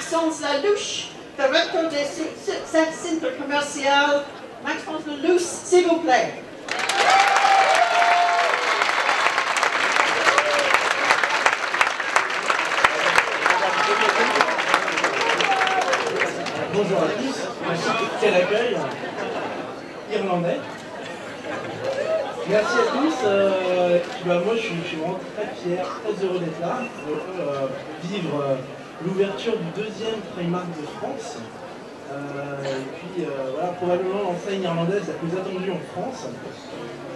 Maxence Lalouche, directeur des centres commerciaux. Maxence Lalouche, s'il vous plaît. Bonjour à tous, quel accueil irlandais. Merci à tous. Moi je suis vraiment très fier, très heureux d'être là, de vivre l'ouverture du deuxième Primark de France. Voilà, probablement l'enseigne irlandaise la plus attendue en France.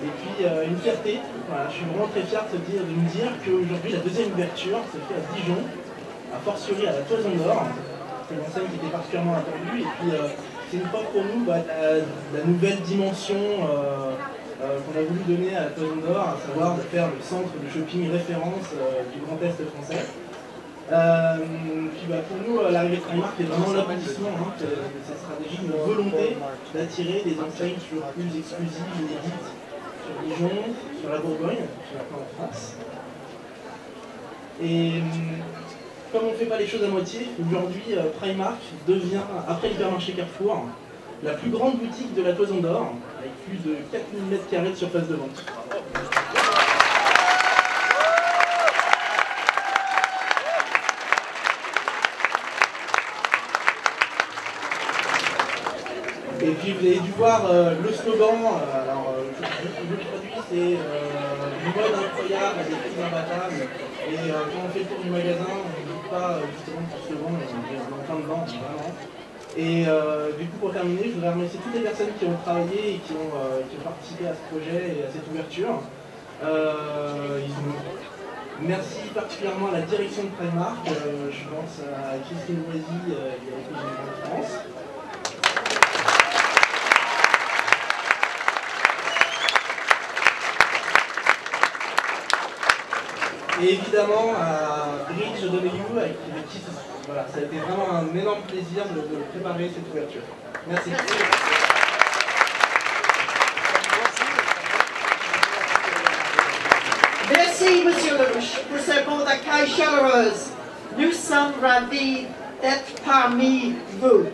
Et puis une fierté, voilà, je suis vraiment très fier de me dire qu'aujourd'hui la deuxième ouverture se fait à Dijon, a fortiori à la Toison d'Or. C'est une enseigne qui était particulièrement attendue. Et puis c'est une fois pour nous la nouvelle dimension qu'on a voulu donner à la Toison d'Or, à savoir de faire le centre de shopping référence du Grand Est français. Pour nous, l'arrivée de Primark est vraiment l'aboutissement de cette stratégie, une volonté d'attirer des enseignes toujours plus exclusives, inédites, sur Dijon, sur la Bourgogne, sur la en France. Et comme on ne fait pas les choses à moitié, aujourd'hui Primark devient, après l'hypermarché Carrefour, la plus grande boutique de la Toison d'Or, avec plus de 4000 m² de surface de vente. Et puis vous avez dû voir le slogan, le produit c'est une mode incroyable, à des prix imbattables. Et quand on fait le tour du magasin, on ne dit pas justement que ce slogan, on est en train de vendre, vraiment. Et du coup, pour terminer, je voudrais remercier toutes les personnes qui ont travaillé et qui ont participé à ce projet et à cette ouverture. Merci particulièrement à la direction de Primark, je pense à Christine Loisy, directrice générale de France. Et évidemment à Bridge Donahue, avec qui voilà, ça a été vraiment un énorme plaisir de préparer cette ouverture. Merci. Merci, Monsieur Lalouche, pour ce bon accueil chaleureux. Nous sommes ravis d'être parmi vous.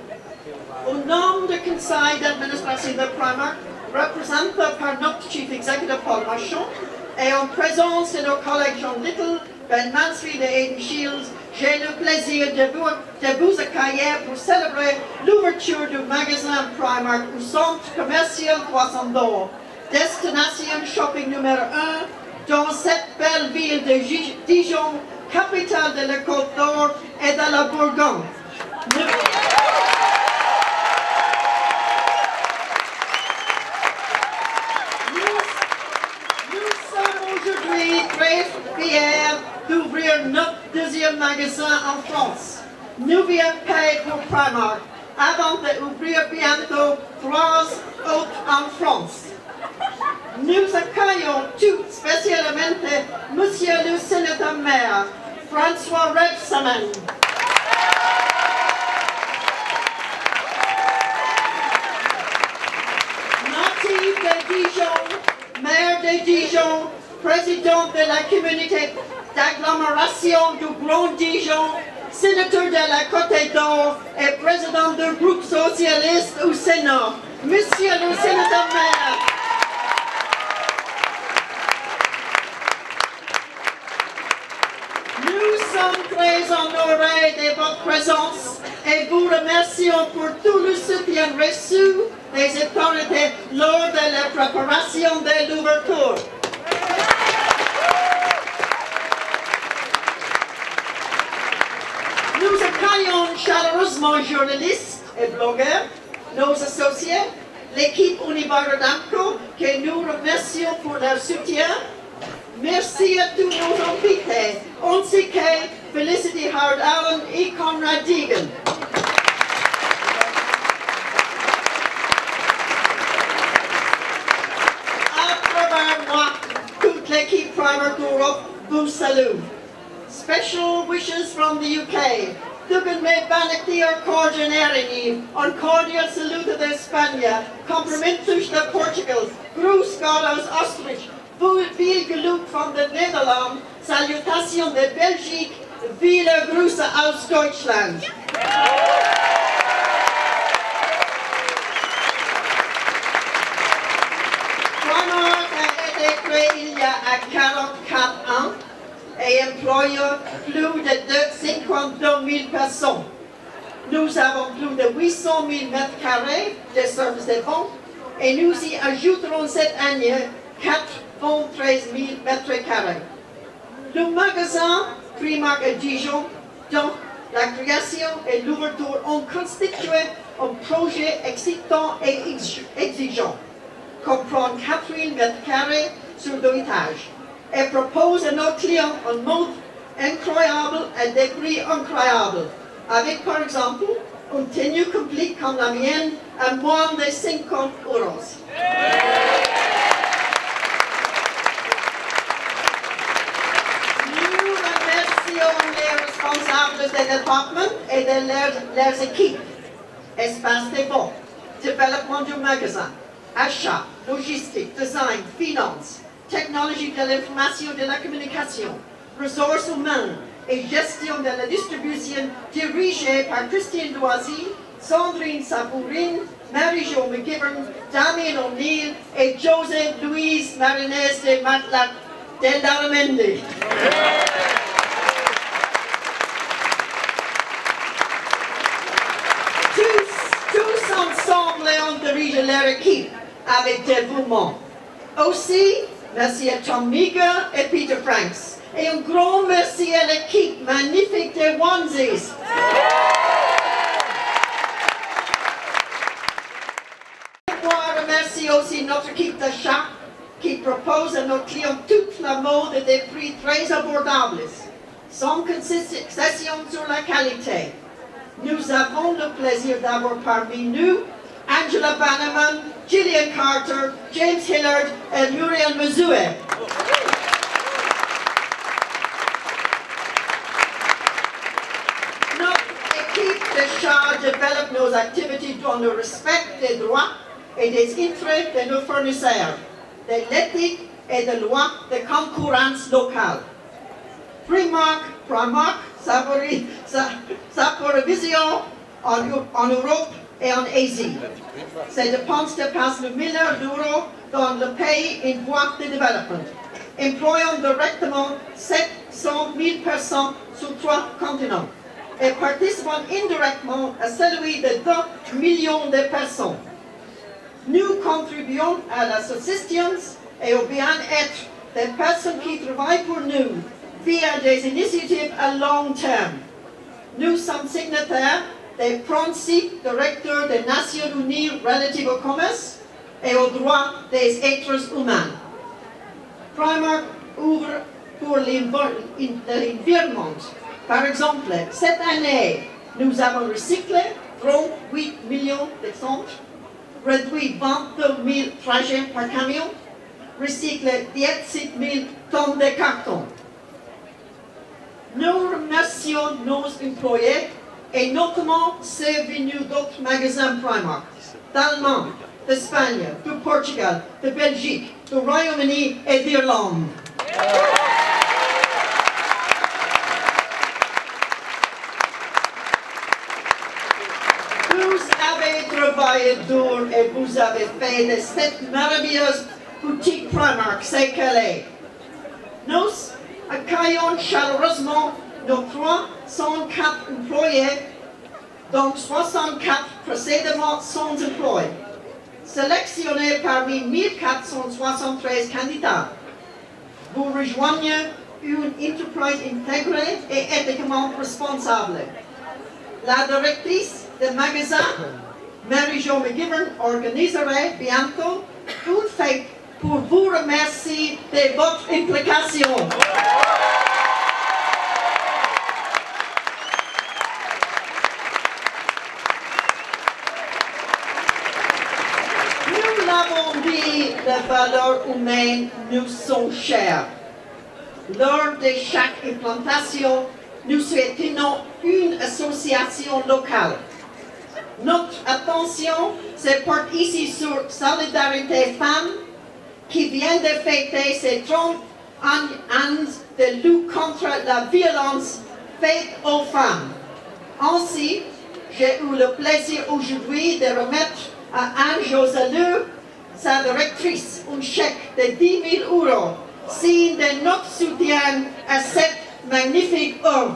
Au nom du conseil d'administration de Primark, représenté par notre Chief Executive Paul Marchand, et en présence de nos collègues John Little, Ben Mansfield et Aidan Shields, j'ai le plaisir de vous accueillir pour célébrer l'ouverture du magasin Primark au centre commercial Toison d'Or, destination shopping numéro 1 dans cette belle ville de Dijon, capitale de la Côte d'Or et de la Bourgogne. Très fiers d'ouvrir notre deuxième magasin en France. Nous viens payer pour Primark avant d'ouvrir bientôt 3 autres en France. Nous accueillons tout spécialement Monsieur le sénateur maire, François Rebsamen. Natif de Dijon, maire de Dijon, président de la communauté d'agglomération du Grand Dijon, sénateur de la Côte d'Or et président du groupe socialiste au Sénat, Monsieur le sénateur maire. Nous sommes très honorés de votre présence et vous remercions pour tout le soutien reçu des autorités lors de la préparation de l'ouverture. Nous accueillons chaleureusement journalistes et blogueurs, nos associés, l'équipe Unibail Rodamco, que nous remercions pour leur soutien. Merci à tous nos invités, ainsi que Felicity Howard Allen et Conrad Deegan. À travers moi, toute l'équipe Primark Europe vous salue. Special wishes from the UK. Dugan me banactir coordinating un cordial saluto de España, cumprimentus de Portugal, grüß Gott aus Österreich, viel Glück von den Niederlanden, Salutation de Belgique, viele Grüße aus Deutschland. Primark a été créé il y a 44 ans et emploie plus de 52 000 personnes. Nous avons plus de 800 000 mètres carrés de services de vente et nous y ajouterons cette année 93 000 mètres carrés. Le magasin Primark à Dijon, dont la création et l'ouverture ont constitué un projet excitant et exigeant, comprend 4 000 mètres carrés sur 2 étages et propose à nos clients un mode incroyable à des prix incroyables, avec par exemple une tenue complète comme la mienne à moins de 50 €. Nous remercions les responsables des départements et de leurs équipes, espace des ventes, développement du magasin, achat, logistique, design, finance, technologie de l'information et de la communication, ressources humaines et gestion de la distribution dirigée par Christine Loisy, Sandrine Sapourine, Marie-Jo McGivern, Damien O'Neill et Joseph Louise Marinez de Laramendi. Tous ensemble, on dirige leur équipe avec dévouement. Aussi, merci à Tom Meager et Peter Franks. Et un grand merci à l'équipe magnifique des Onesies. Je remercie aussi notre équipe d'achat qui propose à nos clients toute la mode et des prix très abordables, sans concession sur la qualité. Nous avons le plaisir d'avoir parmi nous Angela Bannerman, Gillian Carter, James Hillard et Muriel Mazoué. D'achat développe nos activités dans le respect des droits et des intérêts de nos fournisseurs, de l'éthique et des lois de concurrence locale. Primark sa provision en Europe et en Asie. Ses dépenses dépassent le milliard d'euros dans le pays en voie de développement, employant directement 700 000 personnes sur 3 continents et participant indirectement à celui de 2 millions de personnes. Nous contribuons à la subsistance et au bien-être des personnes qui travaillent pour nous via des initiatives à long terme. Nous sommes signataires des principes directeurs des Nations Unies relatifs au commerce et aux droits des êtres humains. Primark ouvre pour l'environnement. Par exemple, cette année, nous avons recyclé 38 millions de tonnes, réduit 22 000 trajets par camion, recyclé 17 000 tonnes de carton. Nous remercions nos employés et notamment ceux venus d'autres magasins Primark, d'Allemagne, d'Espagne, du Portugal, de Belgique, du Royaume-Uni et d'Irlande. Vous avez travaillé dur et vous avez fait de cette merveilleuse boutique Primark ce qu'elle est. Nous accueillons chaleureusement nos 304 employés, dont 64 précédemment sans emploi, sélectionnés parmi 1473 candidats. Vous rejoignez une entreprise intégrée et éthiquement responsable. La directrice du magasin, Marie-Jo McGivern, organiserait bientôt une fête pour vous remercier de votre implication. Nous l'avons dit, les valeurs humaines nous sont chères. Lors de chaque implantation, nous soutenons une association locale. Notre attention se porte ici sur Solidarité Femmes, qui vient de fêter ses 30 ans de lutte contre la violence faite aux femmes. Ainsi, j'ai eu le plaisir aujourd'hui de remettre à Anne-Josée Leu, sa directrice, un chèque de 10 000 €, signe de notre soutien à cette magnifique œuvre.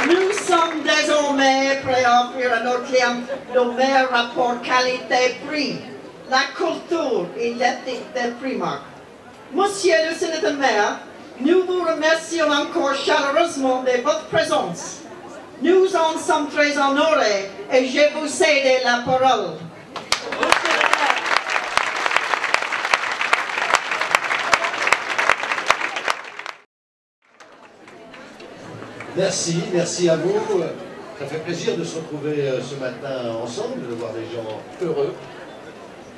Nous sommes désormais prêts à offrir à nos clients le meilleur rapport qualité-prix, la culture et l'éthique de Primark. Monsieur le sénateur maire, nous vous remercions encore chaleureusement de votre présence. Nous en sommes très honorés et je vous cède la parole. Merci à vous. Ça fait plaisir de se retrouver ce matin ensemble, de voir des gens heureux.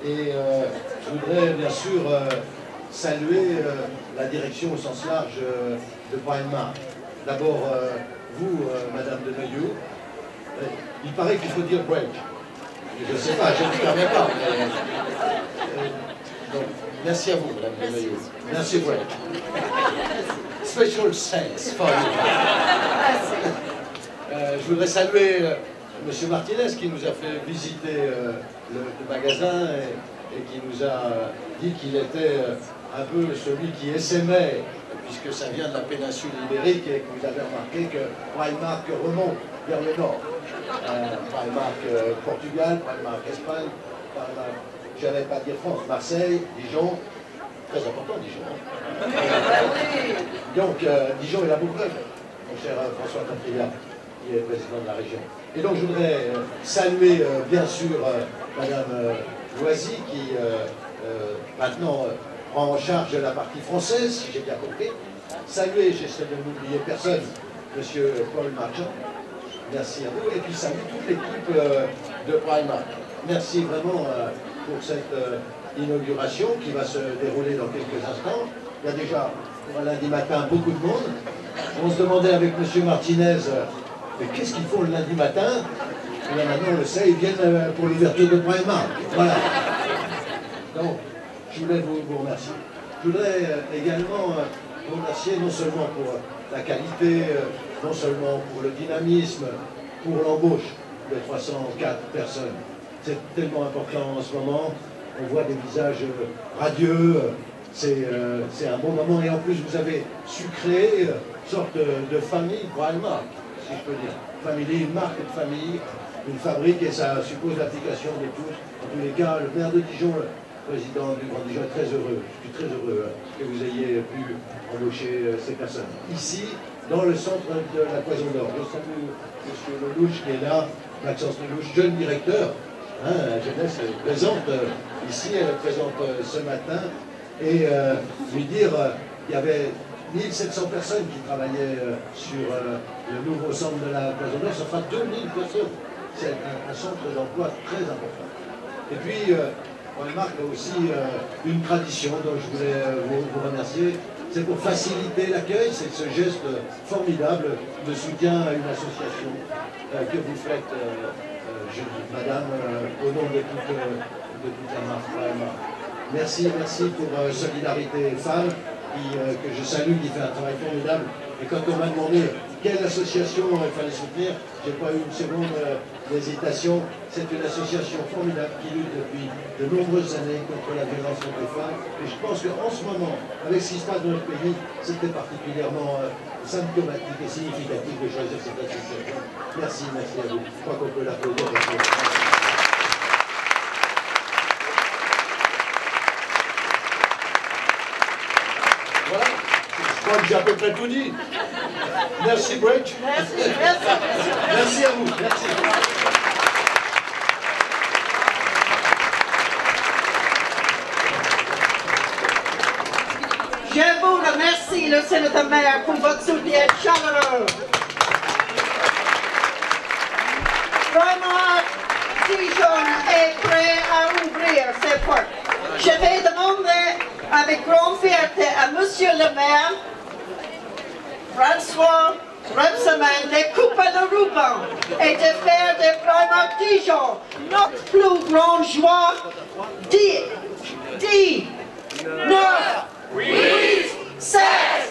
Et je voudrais bien sûr saluer la direction au sens large de Primark. D'abord, vous, Madame de Neuilloux, il paraît qu'il faut dire break. Je ne sais pas, je ne me permets pas. Donc, merci à vous, Madame de Neuilloux. Merci, break. Special thanks for you. Je voudrais saluer M. Martinez qui nous a fait visiter le magasin et qui nous a dit qu'il était un peu celui qui essaimait, puisque ça vient de la péninsule ibérique et que vous avez remarqué que Primark remonte vers le nord. Primark Portugal, Primark Espagne, Primark, je n'allais pas dire France, Marseille, Dijon, très important Dijon. Donc Dijon est la Bourgogne, mon cher François Patria, qui est président de la région. Et donc je voudrais saluer bien sûr Madame Loisy qui maintenant prend en charge la partie française, si j'ai bien compris. Saluer, j'essaie de n'oublier personne, Monsieur Paul Marchand. Merci à vous. Et puis saluer toute l'équipe de Primark. Merci vraiment pour cette inauguration qui va se dérouler dans quelques instants. Il y a déjà, pour un lundi matin, beaucoup de monde. On se demandait avec M. Martinez, mais qu'est-ce qu'ils font le lundi matin? Et là, maintenant, on le sait, ils viennent pour l'ouverture de Primark. Voilà. Donc, je voulais vous remercier. Je voudrais également vous remercier non seulement pour la qualité, non seulement pour le dynamisme, pour l'embauche de 304 personnes. C'est tellement important en ce moment. On voit des visages radieux. C'est un bon moment. Et en plus, vous avez su créer une sorte de famille Primark, si je peux dire. Famille, une marque de famille, une fabrique, et ça suppose l'application de tous. En tous les cas, le maire de Dijon, le président du Grand Dijon, est très heureux. Je suis très heureux que vous ayez pu embaucher ces personnes. Ici, dans le centre de la Toison d'Or. Je salue M. Lelouch qui est là, Maxence Lelouch, jeune directeur. La jeunesse est présente ici, elle est présente ce matin. Et lui dire, il y avait 1700 personnes qui travaillaient sur le nouveau centre de la Toison d'Or, ça fera 2000 personnes. C'est un centre d'emploi très important. Et puis, Primark a aussi une tradition dont je voulais vous remercier. C'est pour faciliter l'accueil, c'est ce geste formidable de soutien à une association que vous faites, madame, au nom de toute la marque. Merci pour Solidarité Femmes, que je salue, qui fait un travail formidable. Et quand on m'a demandé quelle association il fallait soutenir, je n'ai pas eu une seconde d'hésitation. C'est une association formidable qui lutte depuis de nombreuses années contre la violence contre les femmes. Et je pense qu'en ce moment, avec ce qui se passe dans notre pays, c'était particulièrement symptomatique et significatif de choisir cette association. Merci à vous. Je crois qu'on peut l'applaudir. Voilà, je crois que j'ai à peu près tout dit. Merci, Break. Merci à vous. Merci. Je vous remercie, le sénateur maire, pour votre soutien chaleureux. Primark Dijon est prêt à ouvrir ses portes. Je vais demander avec grande fierté à monsieur le maire, François Rebsamen, de couper le ruban et de faire de Primark Dijon notre plus grande joie. 9, 8, 7,